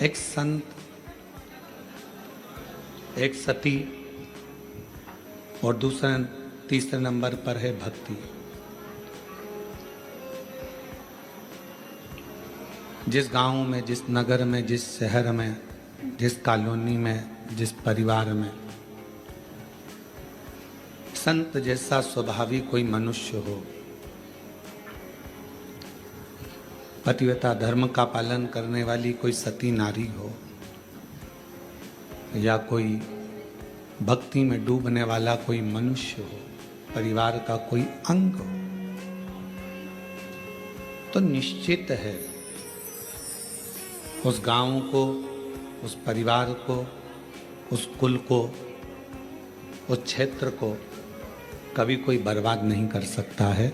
एक संत, एक सती और दूसरा तीसरे नंबर पर है भक्ति। जिस गांव में, जिस नगर में, जिस शहर में, जिस कॉलोनी में, जिस परिवार में संत जैसा स्वभावी कोई मनुष्य हो, पतिव्रता धर्म का पालन करने वाली कोई सती नारी हो, या कोई भक्ति में डूबने वाला कोई मनुष्य हो, परिवार का कोई अंग हो, तो निश्चित है उस गांव को, उस परिवार को, उस कुल को, उस क्षेत्र को कभी कोई बर्बाद नहीं कर सकता है,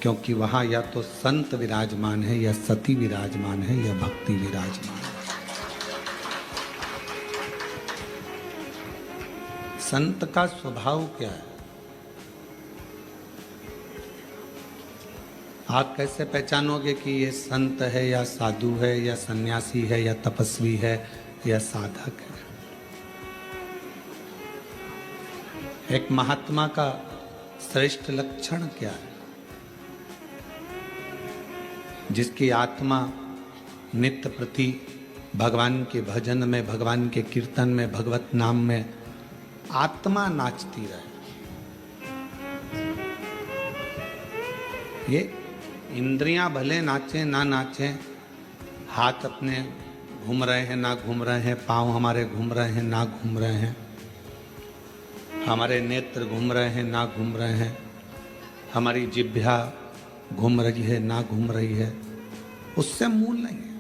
क्योंकि वहां या तो संत विराजमान है, या सती विराजमान है, या भक्ति विराजमान है। संत का स्वभाव क्या है? आप कैसे पहचानोगे कि ये संत है, या साधु है, या सन्यासी है, या तपस्वी है, या साधक है? एक महात्मा का श्रेष्ठ लक्षण क्या है? जिसकी आत्मा नित्य प्रति भगवान के भजन में, भगवान के कीर्तन में, भगवत नाम में आत्मा नाचती रहे। ये इंद्रियां भले नाचे ना नाचे, हाथ अपने घूम रहे हैं ना घूम रहे हैं, पांव हमारे घूम रहे हैं ना घूम रहे हैं, हमारे नेत्र घूम रहे हैं ना घूम रहे हैं, हमारी जिह्वा घूम रही है ना घूम रही है, उससे मूल नहीं है।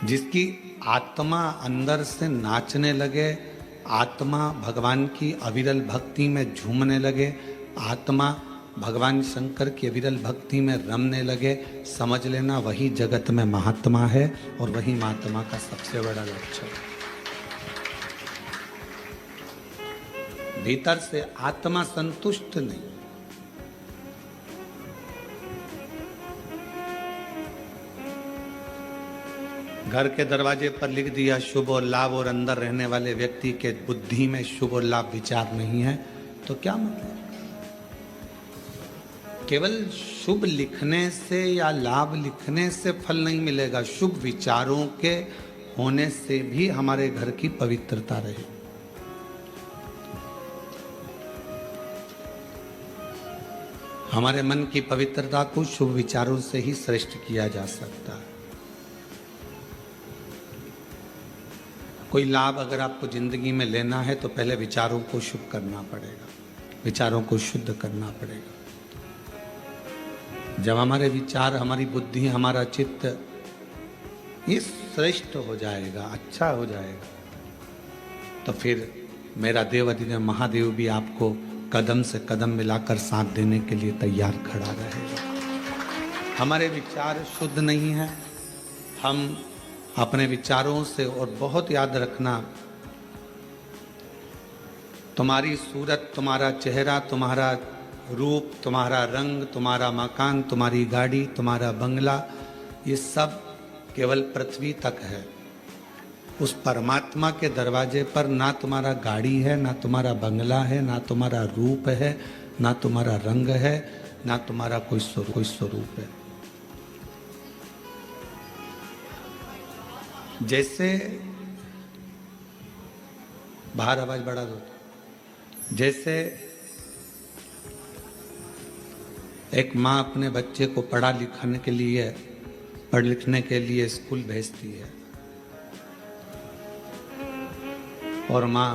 जिसकी आत्मा अंदर से नाचने लगे, आत्मा भगवान की अविरल भक्ति में झूमने लगे, आत्मा भगवान शंकर की अविरल भक्ति में रमने लगे, समझ लेना वही जगत में महात्मा है, और वही महात्मा का सबसे बड़ा लक्षण है। भीतर से आत्मा संतुष्ट नहीं। घर के दरवाजे पर लिख दिया शुभ और लाभ, और अंदर रहने वाले व्यक्ति के बुद्धि में शुभ और लाभ विचार नहीं है, तो क्या मतलब? केवल शुभ लिखने से या लाभ लिखने से फल नहीं मिलेगा, शुभ विचारों के होने से भी हमारे घर की पवित्रता रहे। हमारे मन की पवित्रता को शुभ विचारों से ही श्रेष्ठ किया जा सकता है। कोई लाभ अगर आपको जिंदगी में लेना है तो पहले विचारों को शुभ करना पड़ेगा, विचारों को शुद्ध करना पड़ेगा। जब हमारे विचार, हमारी बुद्धि, हमारा चित्त ये श्रेष्ठ हो जाएगा, अच्छा हो जाएगा, तो फिर मेरा देव अधिदेव महादेव भी आपको कदम से कदम मिलाकर साथ देने के लिए तैयार खड़ा रहेगा। हमारे विचार शुद्ध नहीं है, हम अपने विचारों से, और बहुत याद रखना, तुम्हारी सूरत, तुम्हारा चेहरा, तुम्हारा रूप, तुम्हारा रंग, तुम्हारा मकान, तुम्हारी गाड़ी, तुम्हारा बंगला, ये सब केवल पृथ्वी तक है। उस परमात्मा के दरवाजे पर ना तुम्हारा गाड़ी है, ना तुम्हारा बंगला है, ना तुम्हारा रूप है, ना तुम्हारा रंग है, ना तुम्हारा कोई स्वरूप है। जैसे बाहर आवाज बढ़ा दो। जैसे एक माँ अपने बच्चे को पढ़ लिखने के लिए स्कूल भेजती है, और माँ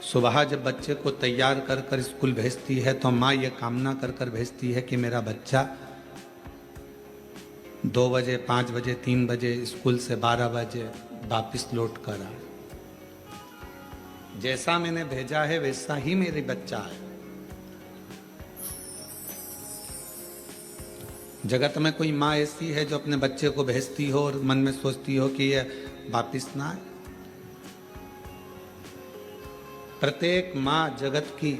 सुबह जब बच्चे को तैयार कर कर स्कूल भेजती है, तो माँ ये कामना कर कर भेजती है कि मेरा बच्चा 2 बजे, 5 बजे, 3 बजे स्कूल से 12 बजे वापिस लौट कर आए। जैसा मैंने भेजा है वैसा ही मेरी बच्चा है। जगत में कोई माँ ऐसी है जो अपने बच्चे को भेजती हो और मन में सोचती हो कि ये वापिस ना आए? प्रत्येक माँ जगत की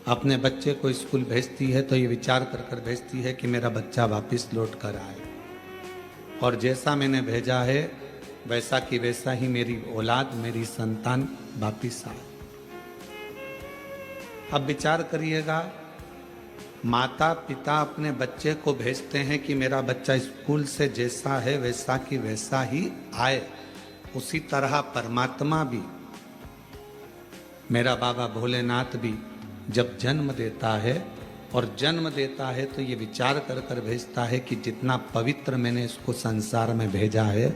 अपने बच्चे को स्कूल भेजती है तो ये विचार कर कर भेजती है कि मेरा बच्चा वापस लौट कर आए, और जैसा मैंने भेजा है वैसा कि वैसा ही मेरी औलाद, मेरी संतान वापिस आए। अब विचार करिएगा, माता पिता अपने बच्चे को भेजते हैं कि मेरा बच्चा स्कूल से जैसा है वैसा कि वैसा ही आए, उसी तरह परमात्मा भी, मेरा बाबा भोलेनाथ भी जब जन्म देता है, और जन्म देता है तो ये विचार कर कर भेजता है कि जितना पवित्र मैंने इसको संसार में भेजा है,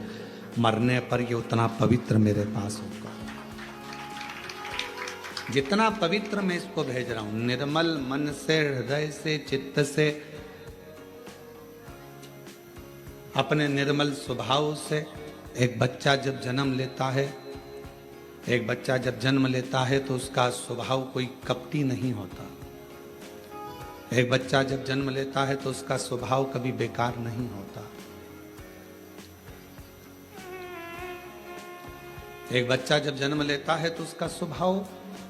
मरने पर ये उतना पवित्र मेरे पास होगा। जितना पवित्र मैं इसको भेज रहा हूं, निर्मल मन से, हृदय से, चित्त से, अपने निर्मल स्वभाव से। एक बच्चा जब जन्म लेता है, एक बच्चा जब जन्म लेता है तो उसका स्वभाव कोई कपटी नहीं होता। एक बच्चा जब जन्म लेता है तो उसका स्वभाव कभी बेकार नहीं होता। एक बच्चा जब जन्म लेता है तो उसका स्वभाव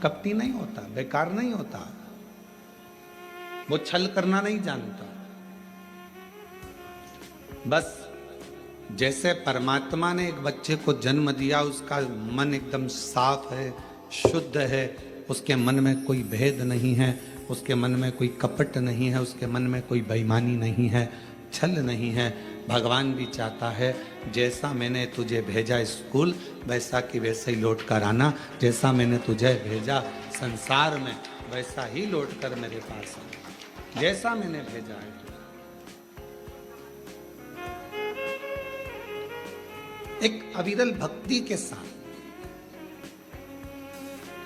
कपटी नहीं होता, बेकार नहीं होता, वो छल करना नहीं जानता। बस जैसे परमात्मा ने एक बच्चे को जन्म दिया, उसका मन एकदम साफ है, शुद्ध है, उसके मन में कोई भेद नहीं है, उसके मन में कोई कपट नहीं है, उसके मन में कोई बेईमानी नहीं है, छल नहीं है। भगवान भी चाहता है जैसा मैंने तुझे भेजा स्कूल वैसा कि वैसे ही लौट कर आना, जैसा मैंने तुझे भेजा संसार में वैसा ही लौट कर मेरे पास आना, जैसा मैंने भेजा है। एक अविरल भक्ति के साथ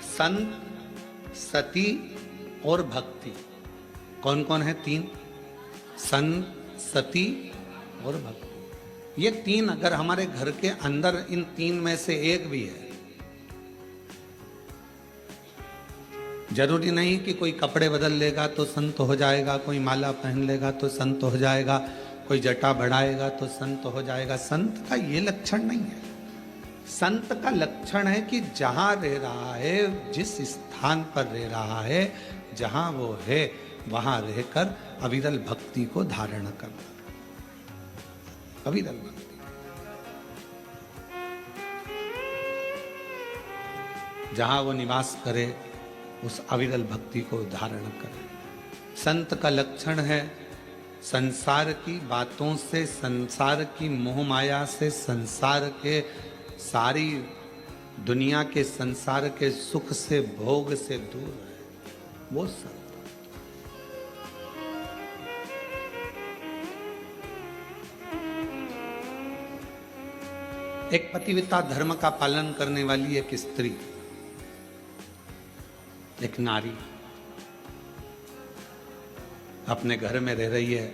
संत, सती और भक्ति, कौन कौन है? तीन, संत, सती और भक्ति। ये तीन अगर हमारे घर के अंदर इन तीन में से एक भी है, जरूरी नहीं कि कोई कपड़े बदल लेगा तो संत हो जाएगा, कोई माला पहन लेगा तो संत हो जाएगा, कोई जटा बढ़ाएगा तो संत हो जाएगा। संत का ये लक्षण नहीं है। संत का लक्षण है कि जहां रह रहा है, जिस स्थान पर रह रहा है, जहां वो है, वहां रहकर अविरल भक्ति को धारण करना। अविरल भक्ति, जहां वो निवास करे उस अविरल भक्ति को धारण करे। संत का लक्षण है संसार की बातों से, संसार की मोह माया से, संसार के सारी दुनिया के संसार के सुख से, भोग से दूर है, वो संत। एक पतिव्रता धर्म का पालन करने वाली एक स्त्री, एक नारी अपने घर में रह रही है,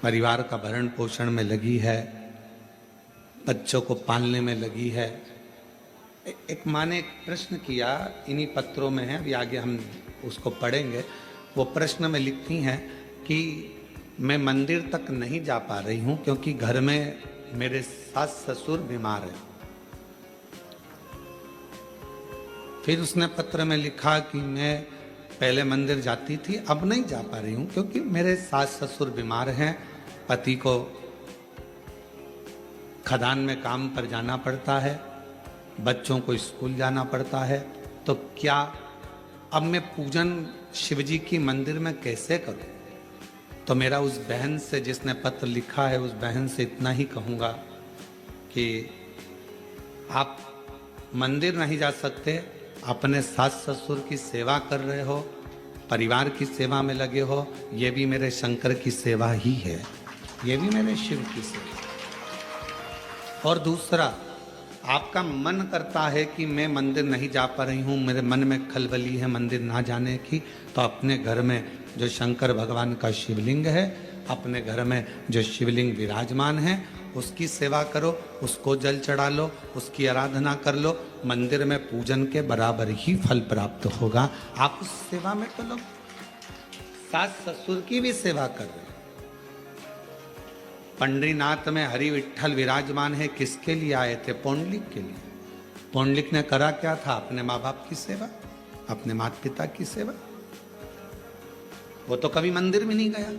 परिवार का भरण पोषण में लगी है, बच्चों को पालने में लगी है। एक माँ ने एक प्रश्न किया, इन्हीं पत्रों में है, अभी आगे हम उसको पढ़ेंगे। वो प्रश्न में लिखती हैं कि मैं मंदिर तक नहीं जा पा रही हूँ क्योंकि घर में मेरे सास ससुर बीमार हैं। फिर उसने पत्र में लिखा कि मैं पहले मंदिर जाती थी, अब नहीं जा पा रही हूँ क्योंकि मेरे सास ससुर बीमार हैं, पति को खदान में काम पर जाना पड़ता है, बच्चों को स्कूल जाना पड़ता है, तो क्या अब मैं पूजन शिवजी की मंदिर में कैसे करूं? तो मेरा उस बहन से जिसने पत्र लिखा है, उस बहन से इतना ही कहूँगा कि आप मंदिर नहीं जा सकते, अपने सास ससुर की सेवा कर रहे हो, परिवार की सेवा में लगे हो, ये भी मेरे शंकर की सेवा ही है, ये भी मेरे शिव की सेवा। और दूसरा, आपका मन करता है कि मैं मंदिर नहीं जा पा रही हूँ, मेरे मन में खलबली है मंदिर ना जाने की, तो अपने घर में जो शंकर भगवान का शिवलिंग है, अपने घर में जो शिवलिंग विराजमान है, उसकी सेवा करो, उसको जल चढ़ा लो, उसकी आराधना कर लो, मंदिर में पूजन के बराबर ही फल प्राप्त होगा। आप उस सेवा में तो लोग सास ससुर की भी सेवा कर रहे हैं। पंडरीनाथ में हरि विठ्ठल विराजमान है, किसके लिए आए थे? पौंडलिक के लिए। पौंडलिक ने करा क्या था? अपने माँ बाप की सेवा, अपने माता पिता की सेवा। वो तो कभी मंदिर में नहीं गया,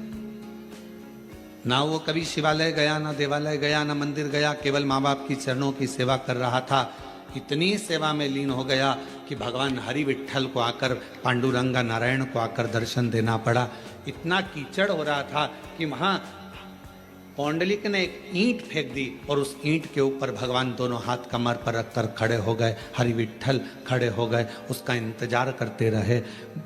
ना वो कभी शिवालय गया, ना देवालय गया, ना मंदिर गया, केवल माँ बाप की चरणों की सेवा कर रहा था। इतनी सेवा में लीन हो गया कि भगवान हरि विट्ठल को आकर, पांडुरंगा नारायण को आकर दर्शन देना पड़ा। इतना कीचड़ हो रहा था कि वहां पौंडलिक ने एक ईंट फेंक दी और उस ईंट के ऊपर भगवान दोनों हाथ कमर पर रखकर खड़े हो गए। हरि विट्ठल खड़े हो गए, उसका इंतजार करते रहे।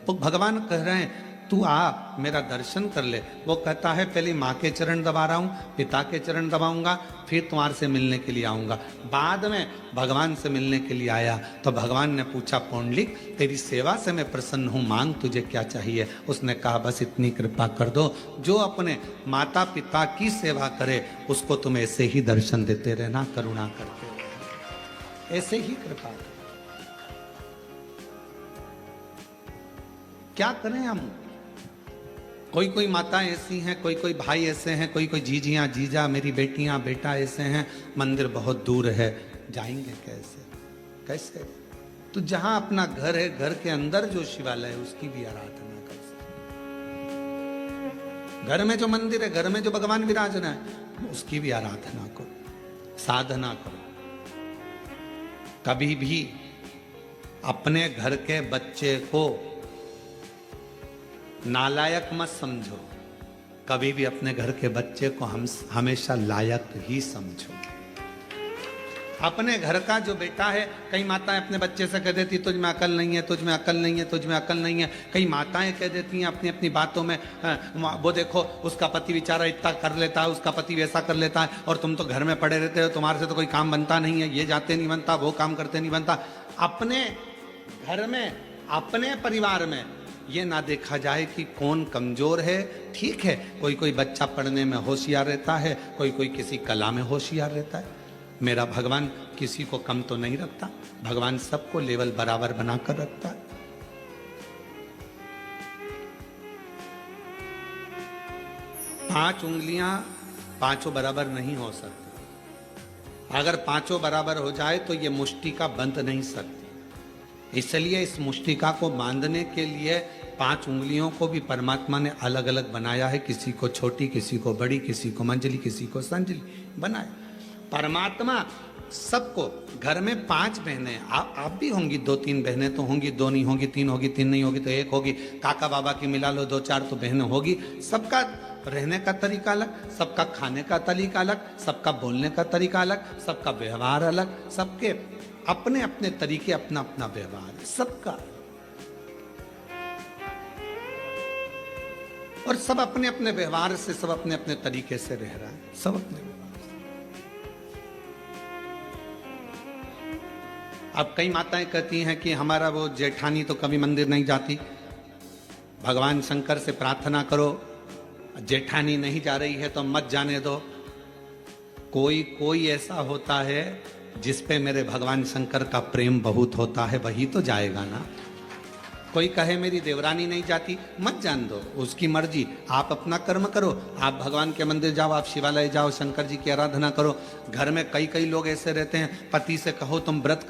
भगवान कह रहे हैं तू आ, मेरा दर्शन कर ले। वो कहता है पहले माँ के चरण दबा रहा हूँ, पिता के चरण दबाऊंगा, फिर तुम्हारे से मिलने के लिए आऊँगा। बाद में भगवान से मिलने के लिए आया तो भगवान ने पूछा पौंडलिक तेरी सेवा से मैं प्रसन्न हूँ, मांग तुझे क्या चाहिए। उसने कहा बस इतनी कृपा कर दो, जो अपने माता पिता की सेवा करे उसको तुम ऐसे ही दर्शन देते रहना, करुणा करते रहना, ऐसे ही कृपा। क्या करें हम? कोई कोई माता ऐसी हैं, कोई कोई भाई ऐसे हैं, कोई कोई जीजियाँ जीजा, मेरी बेटियाँ बेटा ऐसे हैं, मंदिर बहुत दूर है, जाएंगे कैसे? कैसे? तो जहां अपना घर है, घर के अंदर जो शिवालय है उसकी भी आराधना कर सकते। घर में जो मंदिर है, घर में जो भगवान विराजना है उसकी भी आराधना करो, साधना करो। कभी भी अपने घर के बच्चे को नालायक मत समझो, कभी भी अपने घर के बच्चे को हम हमेशा लायक ही समझो। अपने घर का जो बेटा है, कई माताएं अपने बच्चे से कह देती तुझ में अकल नहीं है, तुझ में अकल नहीं है, तुझ में अकल नहीं है। कई माताएं कह देती हैं अपनी अपनी बातों में, वो देखो उसका पति बेचारा इतना कर लेता है, उसका पति वैसा कर लेता है, और तुम तो घर में पड़े रहते हो, तुम्हारे से तो कोई काम बनता नहीं है, ये जाते नहीं बनता, वो काम करते नहीं बनता। अपने घर में, अपने परिवार में ये ना देखा जाए कि कौन कमजोर है। ठीक है, कोई कोई बच्चा पढ़ने में होशियार रहता है, कोई कोई किसी कला में होशियार रहता है। मेरा भगवान किसी को कम तो नहीं रखता, भगवान सबको लेवल बराबर बनाकर रखता है। पांच उंगलियां पांचों बराबर नहीं हो सकती। अगर पांचों बराबर हो जाए तो ये मुष्टिका बंध नहीं सकती। इसलिए इस मुष्टिका को बांधने के लिए पांच उंगलियों को भी परमात्मा ने अलग अलग बनाया है। किसी को छोटी, किसी को बड़ी, किसी को मंजली, किसी को संजली बनाए। परमात्मा सबको, घर में पांच बहनें, आप भी होंगी, दो तीन बहनें तो होंगी, दो नहीं होगी, तीन होगी, तीन नहीं होगी तो एक होगी, काका बाबा की मिला लो दो चार तो बहनें होगी। सबका रहने का तरीका अलग, सबका खाने का तरीका अलग, सबका बोलने का तरीका अलग, सबका व्यवहार अलग, सबके अपने अपने तरीके, अपना अपना व्यवहार है सबका, और सब अपने अपने व्यवहार से, सब अपने अपने तरीके से रह रहा है, सब अपने व्यवहार से। अब कई माताएं कहती हैं कि हमारा वो जेठानी तो कभी मंदिर नहीं जाती, भगवान शंकर से प्रार्थना करो, जेठानी नहीं जा रही है तो मत जाने दो। कोई कोई ऐसा होता है जिस पे मेरे भगवान शंकर का प्रेम बहुत होता है, वही तो जाएगा ना। कोई कहे मेरी देवरानी नहीं जाती, मत जान दो, उसकी मर्जी, आप अपना कर्म करो, आप भगवान के मंदिर जाओ, आप शिवालय जाओ, शंकर जी की आराधना करो। घर में कई कई लोग ऐसे रहते हैं, पति से कहो तुम व्रत